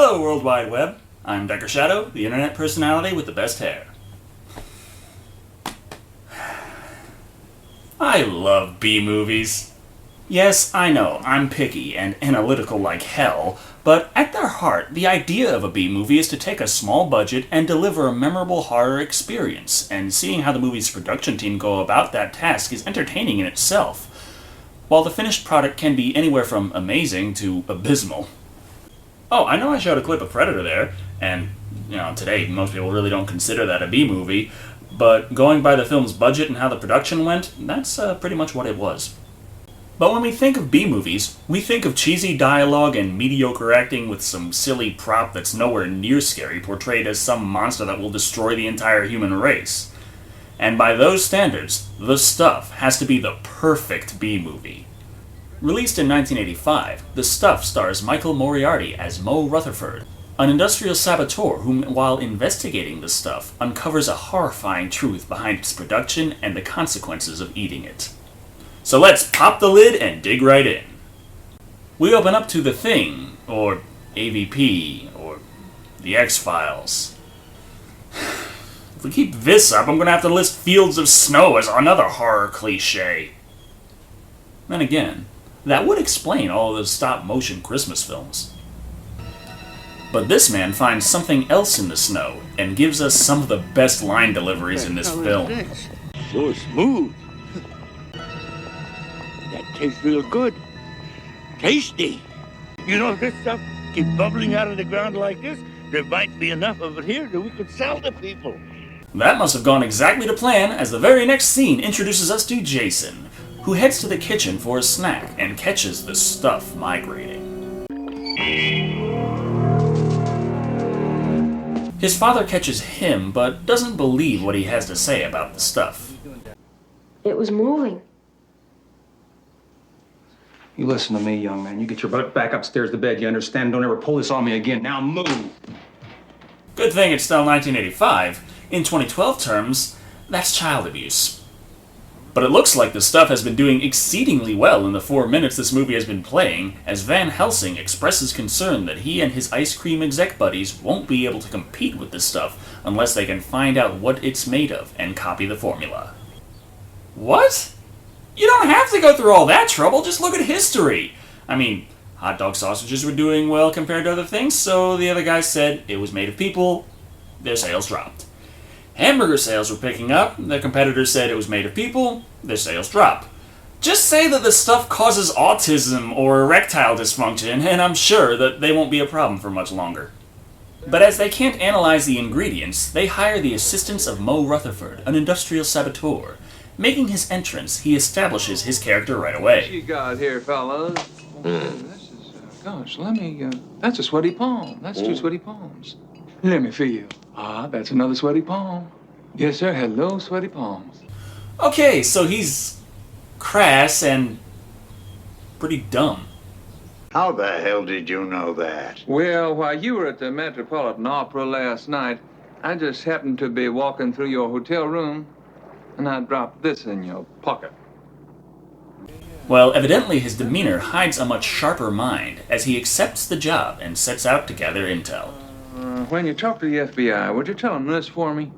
Hello, World Wide Web. I'm Dr. Shado, the internet personality with the best hair. I love B-movies. Yes, I know, I'm picky and analytical like hell, but at their heart, the idea of a B-movie is to take a small budget and deliver a memorable horror experience, and seeing how the movie's production team go about that task is entertaining in itself, while the finished product can be anywhere from amazing to abysmal. Oh, I know I showed a clip of Predator there, and, today most people really don't consider that a B-movie, but going by the film's budget and how the production went, that's pretty much what it was. But when we think of B-movies, we think of cheesy dialogue and mediocre acting with some silly prop that's nowhere near scary, portrayed as some monster that will destroy the entire human race. And by those standards, The Stuff has to be the perfect B-movie. Released in 1985, The Stuff stars Michael Moriarty as Mo Rutherford, an industrial saboteur whom, while investigating the stuff, uncovers a horrifying truth behind its production and the consequences of eating it. So let's pop the lid and dig right in. We open up to The Thing, or AVP, or The X-Files. If we keep this up, I'm going to have to list Fields of Snow as another horror cliché. Then again, that would explain all of those stop-motion Christmas films. But this man finds something else in the snow and gives us some of the best line deliveries in this film. So smooth. That tastes real good. Tasty. This stuff keep bubbling out of the ground like this. There might be enough of it here that we could sell to people. That must have gone exactly to plan, as the very next scene introduces us to Jason, who heads to the kitchen for a snack and catches the stuff migrating. His father catches him, but doesn't believe what he has to say about the stuff. It was moving. You listen to me, young man. You get your butt back upstairs to bed, you understand? Don't ever pull this on me again. Now move! Good thing it's still 1985. In 2012 terms, that's child abuse. But it looks like the stuff has been doing exceedingly well in the 4 minutes this movie has been playing, as Van Helsing expresses concern that he and his ice cream exec buddies won't be able to compete with this stuff unless they can find out what it's made of and copy the formula. What? You don't have to go through all that trouble, just look at history. I mean, hot dog sausages were doing well compared to other things, so the other guys said it was made of people, their sales dropped. Hamburger sales were picking up, their competitors said it was made of people, their sales drop. Just say that the stuff causes autism or erectile dysfunction, and I'm sure that they won't be a problem for much longer. But as they can't analyze the ingredients, they hire the assistance of Mo Rutherford, an industrial saboteur. Making his entrance, he establishes his character right away. What you got here, fellas? This is, that's a sweaty palm. That's two sweaty palms. Let me feel. That's another sweaty palm. Yes, sir. Hello, sweaty palms. Okay, so he's crass and pretty dumb. How the hell did you know that? Well, while you were at the Metropolitan Opera last night, I just happened to be walking through your hotel room, and I dropped this in your pocket. Well, evidently his demeanor hides a much sharper mind, as he accepts the job and sets out to gather intel. When you talk to the FBI, would you tell them this for me?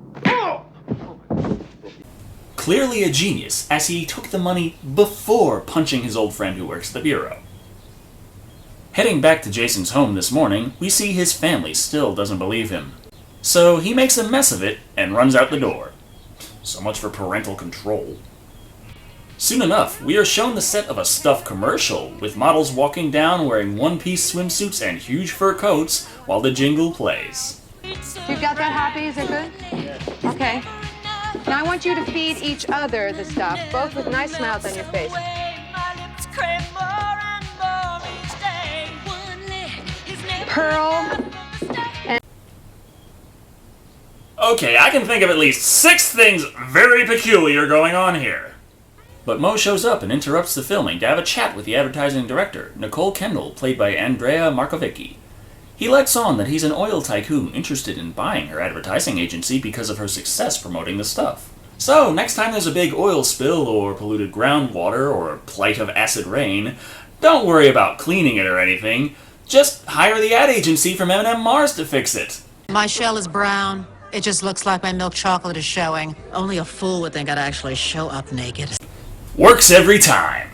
Clearly a genius, as he took the money before punching his old friend who works at the bureau. Heading back to Jason's home this morning, we see his family still doesn't believe him. So he makes a mess of it and runs out the door. So much for parental control. Soon enough, we are shown the set of a Stuff commercial, with models walking down wearing one-piece swimsuits and huge fur coats while the jingle plays. You got that, Happy? Is it good? Okay. Now I want you to feed each other the stuff, both with nice smiles on your face. Pearl. Okay, I can think of at least 6 things very peculiar going on here. But Mo shows up and interrupts the filming to have a chat with the advertising director, Nicole Kendall, played by Andrea Markovicki. He lets on that he's an oil tycoon interested in buying her advertising agency because of her success promoting the stuff. So, next time there's a big oil spill or polluted groundwater or plight of acid rain, don't worry about cleaning it or anything. Just hire the ad agency from M&M Mars to fix it. My shell is brown. It just looks like my milk chocolate is showing. Only a fool would think I'd actually show up naked. Works every time.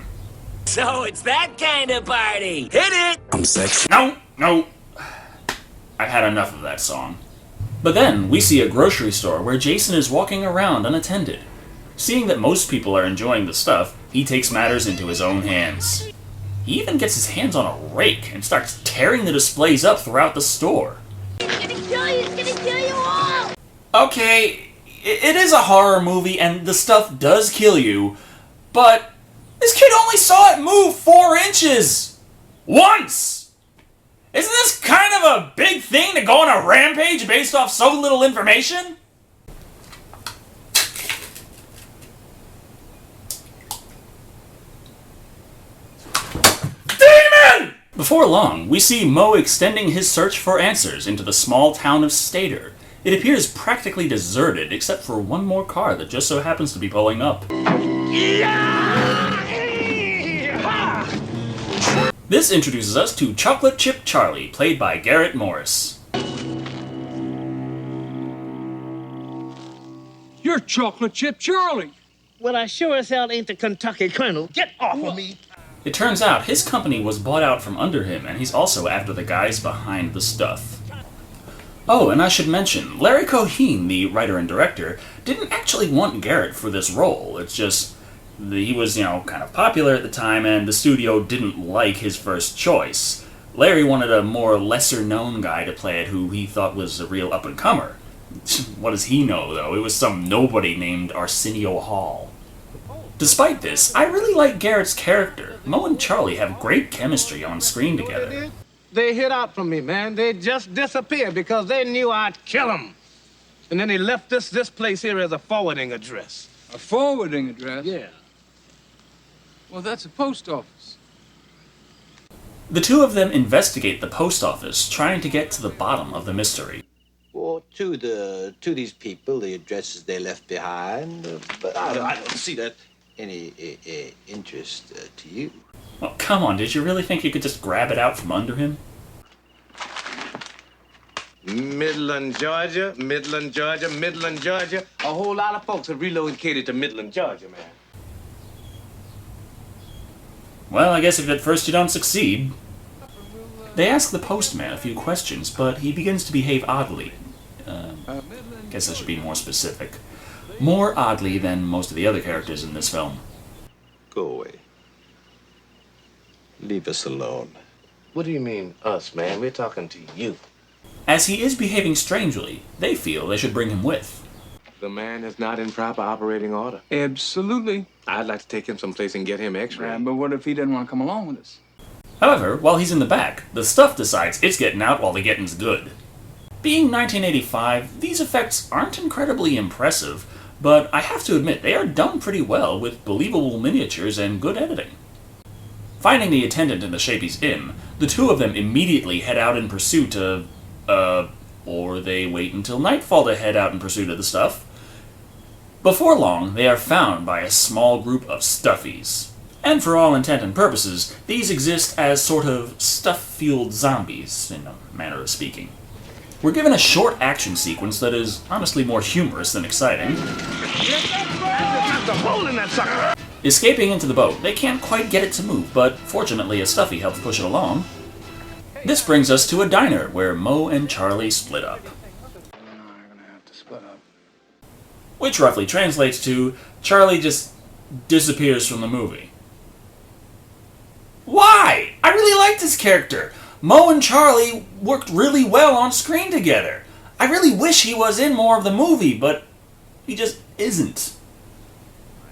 So it's that kind of party. Hit it! I'm sexy. No. I've had enough of that song. But then, we see a grocery store where Jason is walking around unattended. Seeing that most people are enjoying the stuff, he takes matters into his own hands. He even gets his hands on a rake and starts tearing the displays up throughout the store. It's gonna kill you all! Okay, it is a horror movie and the stuff does kill you, but this kid only saw it move 4 inches! Once! Isn't this kind of a big thing to go on a rampage based off so little information? Demon! Before long, we see Mo extending his search for answers into the small town of Stater. It appears practically deserted except for one more car that just so happens to be pulling up. This introduces us to Chocolate Chip Charlie, played by Garrett Morris. You're Chocolate Chip Charlie. Well, I sure as hell ain't the Kentucky Colonel. Get off of me! It turns out his company was bought out from under him, and he's also after the guys behind the stuff. Oh, and I should mention, Larry Cohen, the writer and director, didn't actually want Garrett for this role. It's just, he was, kind of popular at the time, and the studio didn't like his first choice. Larry wanted a more lesser-known guy to play it who he thought was a real up-and-comer. What does he know, though? It was some nobody named Arsenio Hall. Despite this, I really like Garrett's character. Mo and Charlie have great chemistry on screen together. They hid out from me, man. They just disappeared because they knew I'd kill them. And then they left this place here as a forwarding address. A forwarding address? Yeah. Well, that's a post office. The two of them investigate the post office, trying to get to the bottom of the mystery. Well, to these people, the addresses they left behind, but I don't see that any interest to you. Well, come on, did you really think you could just grab it out from under him? Midland, Georgia, Midland, Georgia, Midland, Georgia. A whole lot of folks have relocated to Midland, Georgia, man. Well, I guess if at first you don't succeed. They ask the postman a few questions, but he begins to behave oddly. Guess I should be more specific. More oddly than most of the other characters in this film. Go away. Leave us alone. What do you mean, us, man? We're talking to you. As he is behaving strangely, they feel they should bring him with. The man is not in proper operating order. Absolutely. I'd like to take him someplace and get him x-ray. Yeah, but what if he didn't want to come along with us? However, while he's in the back, the stuff decides it's getting out while the getting's good. Being 1985, these effects aren't incredibly impressive, but I have to admit they are done pretty well with believable miniatures and good editing. Finding the attendant in the shape he's in, the two of them immediately head out in pursuit of, or they wait until nightfall to head out in pursuit of the stuff. Before long, they are found by a small group of stuffies. And for all intent and purposes, these exist as sort of stuff-fueled zombies, in a manner of speaking. We're given a short action sequence that is honestly more humorous than exciting. Escaping into the boat, they can't quite get it to move, but fortunately a stuffy helps push it along. This brings us to a diner where Mo and Charlie split up. Which roughly translates to, Charlie just disappears from the movie. Why? I really liked this character. Mo and Charlie worked really well on screen together. I really wish he was in more of the movie, but he just isn't.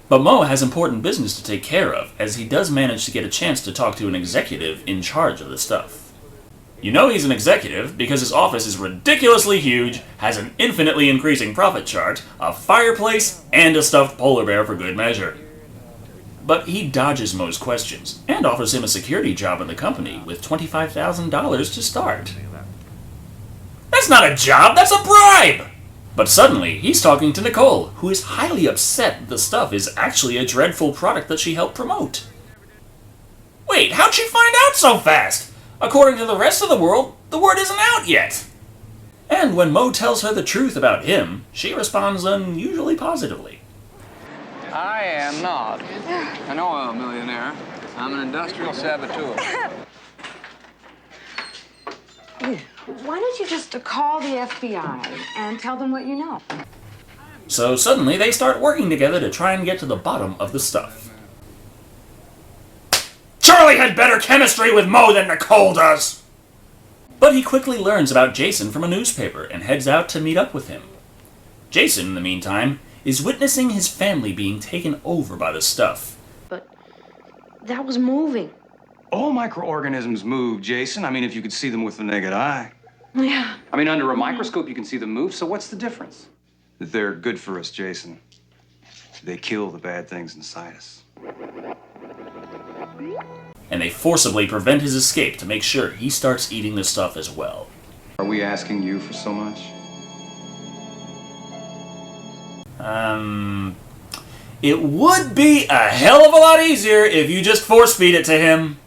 But Mo has important business to take care of, as he does manage to get a chance to talk to an executive in charge of the stuff. You know he's an executive because his office is ridiculously huge, has an infinitely increasing profit chart, a fireplace, and a stuffed polar bear for good measure. But he dodges Mo's questions, and offers him a security job in the company with $25,000 to start. That's not a job, that's a bribe! But suddenly, he's talking to Nicole, who is highly upset that the stuff is actually a dreadful product that she helped promote. Wait, how'd she find out so fast? according to the rest of the world, the word isn't out yet. And when Mo tells her the truth about him, she responds unusually positively. I am not an oil millionaire. I'm an industrial saboteur. Why don't you just call the FBI and tell them what you know? So suddenly they start working together to try and get to the bottom of the stuff. Charlie had better chemistry with Mo than Nicole does! But he quickly learns about Jason from a newspaper and heads out to meet up with him. Jason, in the meantime, is witnessing his family being taken over by the stuff. But that was moving. All microorganisms move, Jason. I mean, if you could see them with the naked eye. Yeah. I mean, under a microscope, you can see them move, so what's the difference? They're good for us, Jason. They kill the bad things inside us. And they forcibly prevent his escape to make sure he starts eating the stuff as well. Are we asking you for so much? It would be a hell of a lot easier if you just force feed it to him.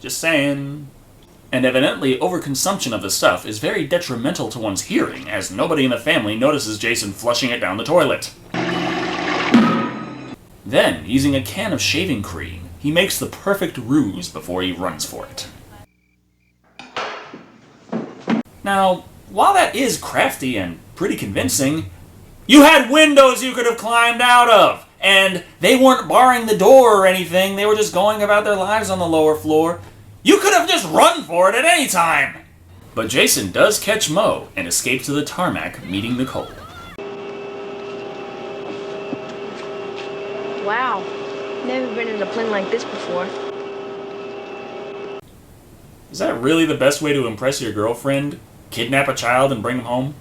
Just saying. And evidently, overconsumption of the stuff is very detrimental to one's hearing, as nobody in the family notices Jason flushing it down the toilet. Then, using a can of shaving cream, he makes the perfect ruse before he runs for it. Now, while that is crafty and pretty convincing, you had windows you could have climbed out of, and they weren't barring the door or anything, they were just going about their lives on the lower floor. You could have just run for it at any time! But Jason does catch Mo and escapes to the tarmac, meeting Nicole. Wow. Never been in a plane like this before. Is that really the best way to impress your girlfriend? Kidnap a child and bring him home?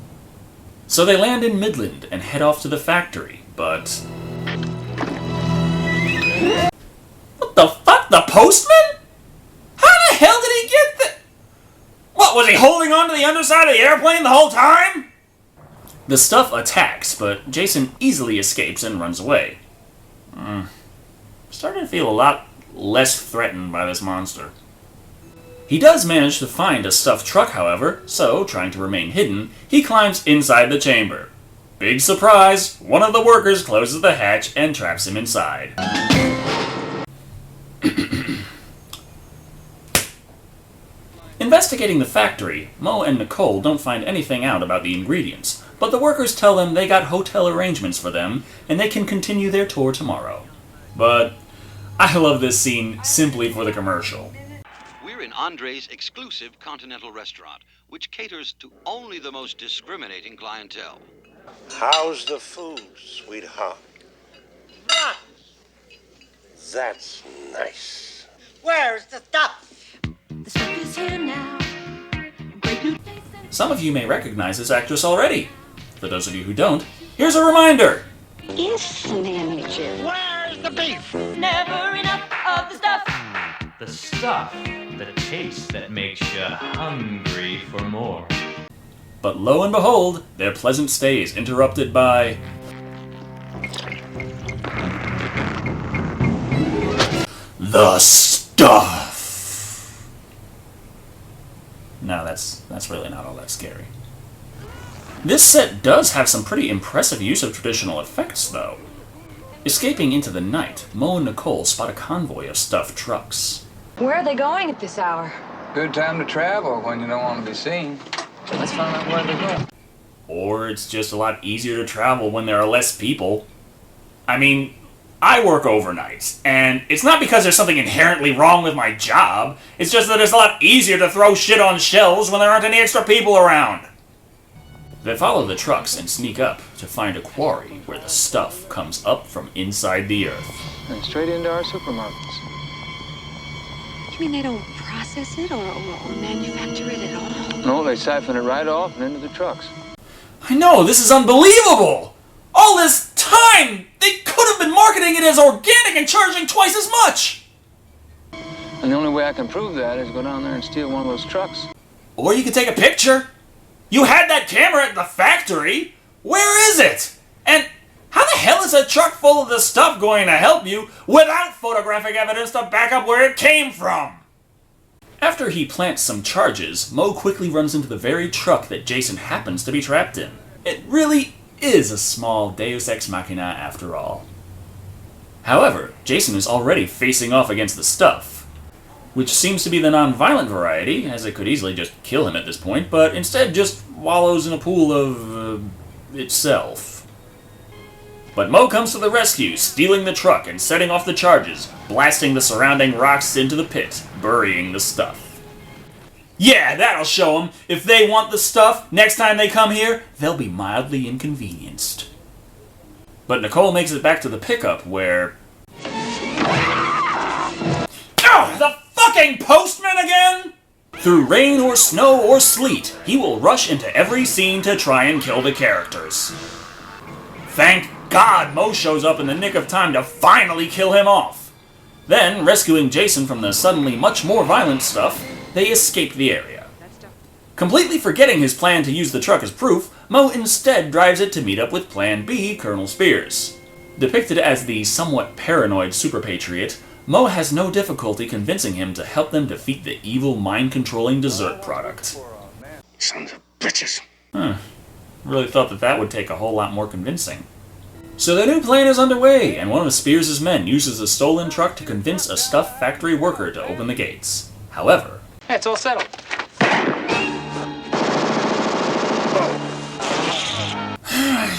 So they land in Midland and head off to the factory, but... What the fuck? The postman? How the hell did he get the... What, was he holding on to the underside of the airplane the whole time? The stuff attacks, but Jason easily escapes and runs away. Starting to feel a lot less threatened by this monster. He does manage to find a stuffed truck, however, so, trying to remain hidden, he climbs inside the chamber. Big surprise, one of the workers closes the hatch and traps him inside. Investigating the factory, Mo and Nicole don't find anything out about the ingredients, but the workers tell them they got hotel arrangements for them, and they can continue their tour tomorrow. But I love this scene simply for the commercial. We're in Andre's exclusive continental restaurant, which caters to only the most discriminating clientele. How's the food, sweetheart? That's nice. Where's the stuff? The stuff is here now. Some of you may recognize this actress already. For those of you who don't, here's a reminder. Yes, manager. Where's the beef? Never enough of the stuff. The stuff, the taste that makes you hungry for more. But lo and behold, their pleasant stay is interrupted by... the stuff! No, that's really not all that scary. This set does have some pretty impressive use of traditional effects, though. Escaping into the night, Mo and Nicole spot a convoy of stuffed trucks. Where are they going at this hour? Good time to travel when you don't want to be seen. Let's find out where they're going. Or it's just a lot easier to travel when there are less people. I mean, I work overnights, and it's not because there's something inherently wrong with my job, it's just that it's a lot easier to throw shit on shelves when there aren't any extra people around. They follow the trucks and sneak up to find a quarry where the stuff comes up from inside the earth. And straight into our supermarkets. You mean they don't process it or manufacture it at all? No, they siphon it right off and into the trucks. I know, this is unbelievable! All this time! They could have been marketing it as organic and charging twice as much! And the only way I can prove that is go down there and steal one of those trucks. Or you could take a picture. You had that camera at the factory. Where is it? And how the hell is a truck full of this stuff going to help you without photographic evidence to back up where it came from? After he plants some charges, Mo quickly runs into the very truck that Jason happens to be trapped in. It really is a small deus ex machina after all. However, Jason is already facing off against the stuff, which seems to be the non-violent variety, as it could easily just kill him at this point, but instead just wallows in a pool of itself. But Mo comes to the rescue, stealing the truck and setting off the charges, blasting the surrounding rocks into the pit, burying the stuff. Yeah, that'll show them. If they want the stuff, next time they come here, they'll be mildly inconvenienced. But Nicole makes it back to the pickup, where... Oh, the fucking postman again! Through rain or snow or sleet, he will rush into every scene to try and kill the characters. Thank God Mo shows up in the nick of time to finally kill him off. Then, rescuing Jason from the suddenly much more violent stuff, they escape the area. Completely forgetting his plan to use the truck as proof, Mo instead drives it to meet up with Plan B, Colonel Spears. Depicted as the somewhat paranoid super patriot, Mo has no difficulty convincing him to help them defeat the evil, mind-controlling dessert product. Sons of bitches. Really thought that would take a whole lot more convincing. So the new plan is underway, and one of Spears' men uses a stolen truck to convince a stuff factory worker to open the gates. However... Hey, it's all settled.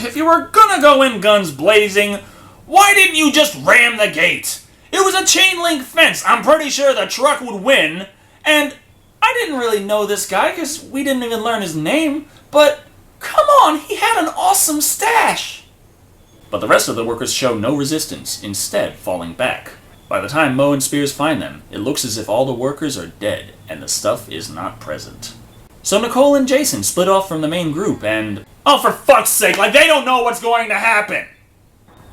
If you were gonna go in guns blazing, why didn't you just ram the gate? It was a chain link fence. I'm pretty sure the truck would win. And I didn't really know this guy because we didn't even learn his name. But come on, he had an awesome stash. But the rest of the workers show no resistance, instead falling back. By the time Mo and Spears find them, it looks as if all the workers are dead and the stuff is not present. So Nicole and Jason split off from the main group and... Oh, for fuck's sake, like they don't know what's going to happen!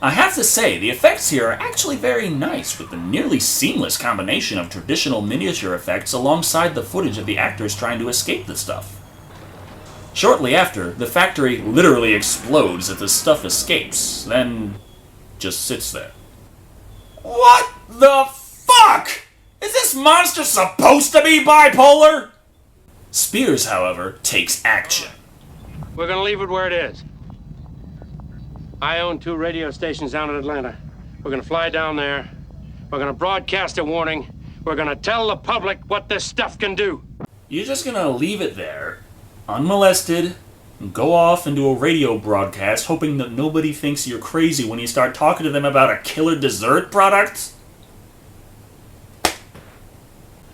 I have to say, the effects here are actually very nice, with the nearly seamless combination of traditional miniature effects alongside the footage of the actors trying to escape the stuff. Shortly after, the factory literally explodes as the stuff escapes, then just sits there. What the fuck? Is this monster supposed to be bipolar? Spears, however, takes action. We're gonna leave it where it is. I own 2 radio stations down in Atlanta. We're gonna fly down there. We're gonna broadcast a warning. We're gonna tell the public what this stuff can do. You're just gonna leave it there, unmolested, and go off and do a radio broadcast, hoping that nobody thinks you're crazy when you start talking to them about a killer dessert product?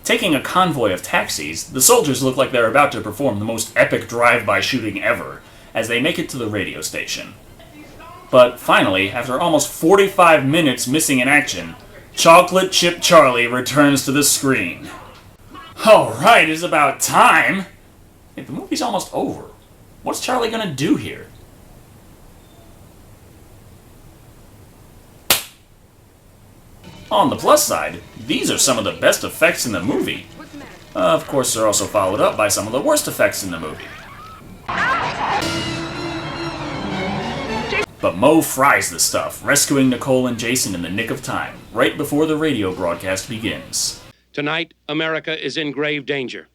Taking a convoy of taxis, the soldiers look like they're about to perform the most epic drive-by shooting ever, as they make it to the radio station. But finally, after almost 45 minutes missing in action, Chocolate Chip Charlie returns to the screen. Alright, it's about time! Hey, the movie's almost over. What's Charlie gonna do here? On the plus side, these are some of the best effects in the movie. Of course, they're also followed up by some of the worst effects in the movie. But Mo fries the stuff, rescuing Nicole and Jason in the nick of time, right before the radio broadcast begins. Tonight, America is in grave danger.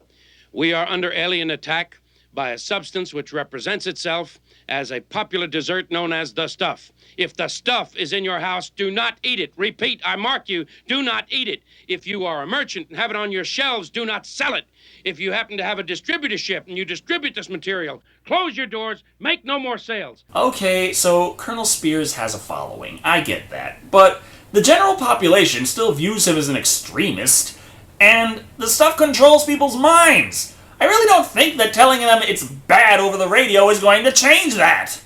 We are under alien attack by a substance which represents itself as a popular dessert known as the stuff. If the stuff is in your house, do not eat it. Repeat, I mark you, do not eat it. If you are a merchant and have it on your shelves, do not sell it. If you happen to have a distributorship and you distribute this material, close your doors, make no more sales. Okay, so Colonel Spears has a following, I get that. But the general population still views him as an extremist, and the stuff controls people's minds. I really don't think that telling them it's bad over the radio is going to change that.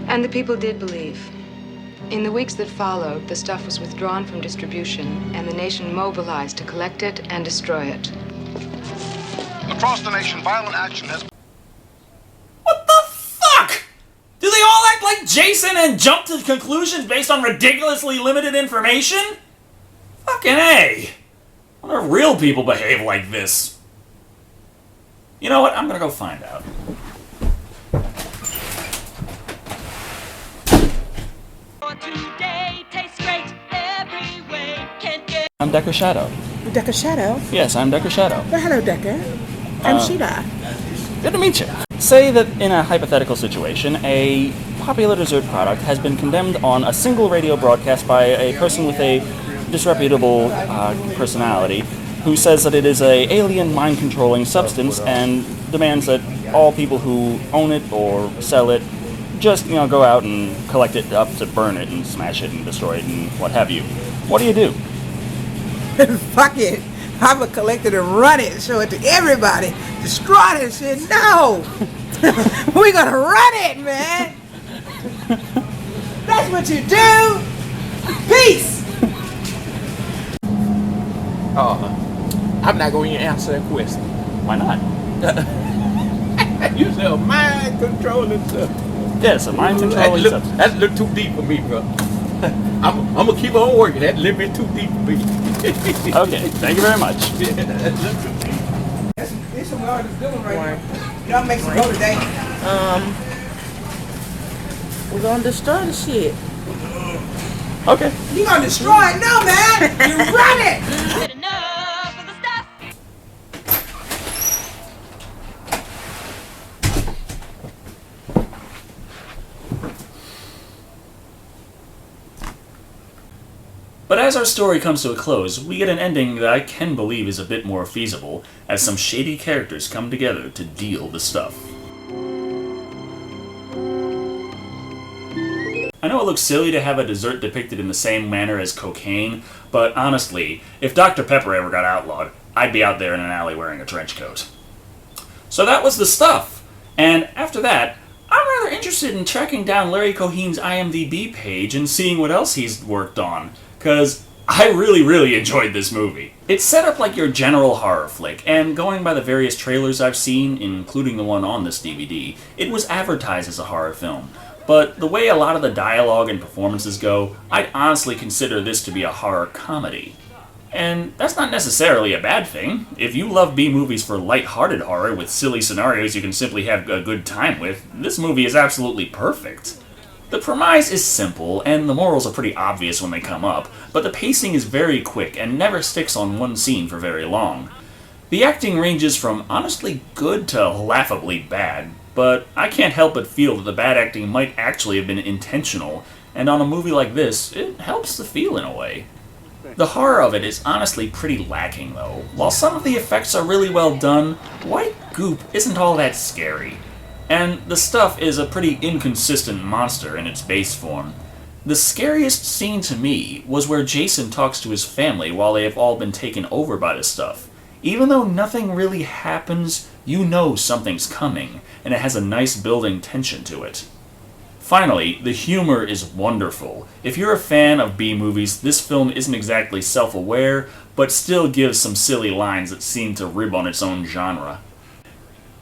And the people did believe. In the weeks that followed, the stuff was withdrawn from distribution, and the nation mobilized to collect it and destroy it. Across the nation, violent action has... What the fuck? Do they all act like Jason and jump to conclusions based on ridiculously limited information? Fucking A. I wonder if real people behave like this. You know what? I'm gonna go find out. For today, Decker Shado. Decker Shado? Yes, I'm Decker Shado. Well, hello, Decker. I'm Sheila. Good to meet you. Say that in a hypothetical situation, a popular dessert product has been condemned on a single radio broadcast by a person with a disreputable personality who says that it is a alien mind-controlling substance and demands that all people who own it or sell it just, go out and collect it up to burn it and smash it and destroy it and what have you. What do you do? Fuck it. I'ma collect it and run it, show it to everybody. Destroy that shit. No! We're gonna run it, man! That's what you do! Peace! I'm not going to answer that question. Why not? You said mind controlling stuff. Yes, a mind controlling substance. That's a little too deep for me, bro. I'm gonna keep on working. That's a little bit too deep for me. Okay, thank you very much. This is what I was doing right now. Y'all make some go today. We're gonna destroy the shit. Okay. You gonna destroy it? No, man! You run it! But as our story comes to a close, we get an ending that I can believe is a bit more feasible, as some shady characters come together to deal the stuff. I know it looks silly to have a dessert depicted in the same manner as cocaine, but honestly, if Dr. Pepper ever got outlawed, I'd be out there in an alley wearing a trench coat. So that was the stuff, and after that, I'm rather interested in tracking down Larry Cohen's IMDb page and seeing what else he's worked on. Because I really enjoyed this movie. It's set up like your general horror flick, and going by the various trailers I've seen, including the one on this DVD, it was advertised as a horror film. But the way a lot of the dialogue and performances go, I'd honestly consider this to be a horror comedy. And that's not necessarily a bad thing. If you love B-movies for light-hearted horror with silly scenarios you can simply have a good time with, this movie is absolutely perfect. The premise is simple, and the morals are pretty obvious when they come up, but the pacing is very quick and never sticks on one scene for very long. The acting ranges from honestly good to laughably bad, but I can't help but feel that the bad acting might actually have been intentional, and on a movie like this, it helps the feel in a way. The horror of it is honestly pretty lacking though. While some of the effects are really well done, white goop isn't all that scary. And the stuff is a pretty inconsistent monster in its base form. The scariest scene to me was where Jason talks to his family while they have all been taken over by the stuff. Even though nothing really happens, you know something's coming, and it has a nice building tension to it. Finally, the humor is wonderful. If you're a fan of B-movies, this film isn't exactly self-aware, but still gives some silly lines that seem to rib on its own genre.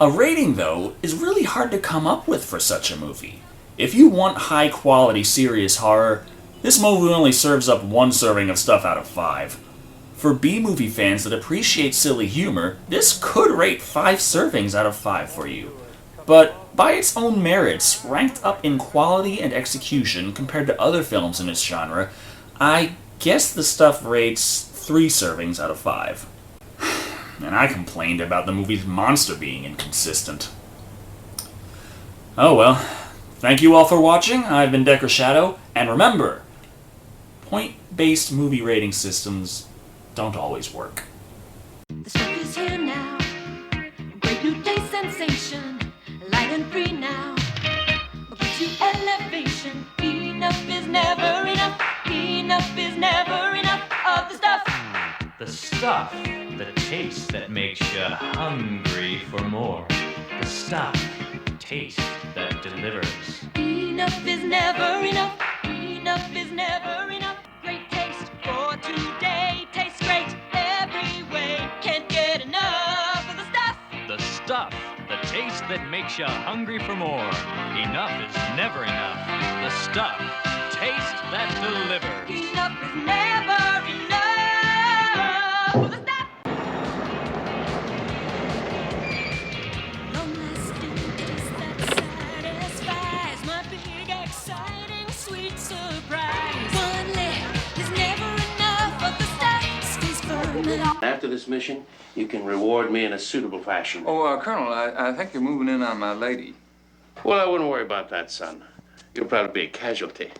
A rating, though, is really hard to come up with for such a movie. If you want high-quality, serious horror, this movie only serves up one serving of stuff out of 5. For B-movie fans that appreciate silly humor, this could rate 5 servings out of 5 for you. But by its own merits, ranked up in quality and execution compared to other films in its genre, I guess the stuff rates 3 servings out of 5. And I complained about the movie's monster being inconsistent. Oh well. Thank you all for watching. I've been Decker Shado, and remember, point-based movie rating systems don't always work. The stuff is here now. Great new day sensation. Light and free now. Gives you elevation. Enough is never enough. Enough is never enough of the stuff. The stuff, the taste that makes you hungry for more. The stuff, taste that delivers. Enough is never enough. Enough is never enough. Great taste for today. Tastes great every way. Can't get enough of the stuff. The stuff, the taste that makes you hungry for more. Enough is never enough. The stuff, taste that delivers. Enough is never enough. Exciting, sweet surprise. One lick is never enough of the stuff. After this mission, you can reward me in a suitable fashion. Oh, Colonel, I think you're moving in on my lady. Well, I wouldn't worry about that, son. You'll probably be a casualty.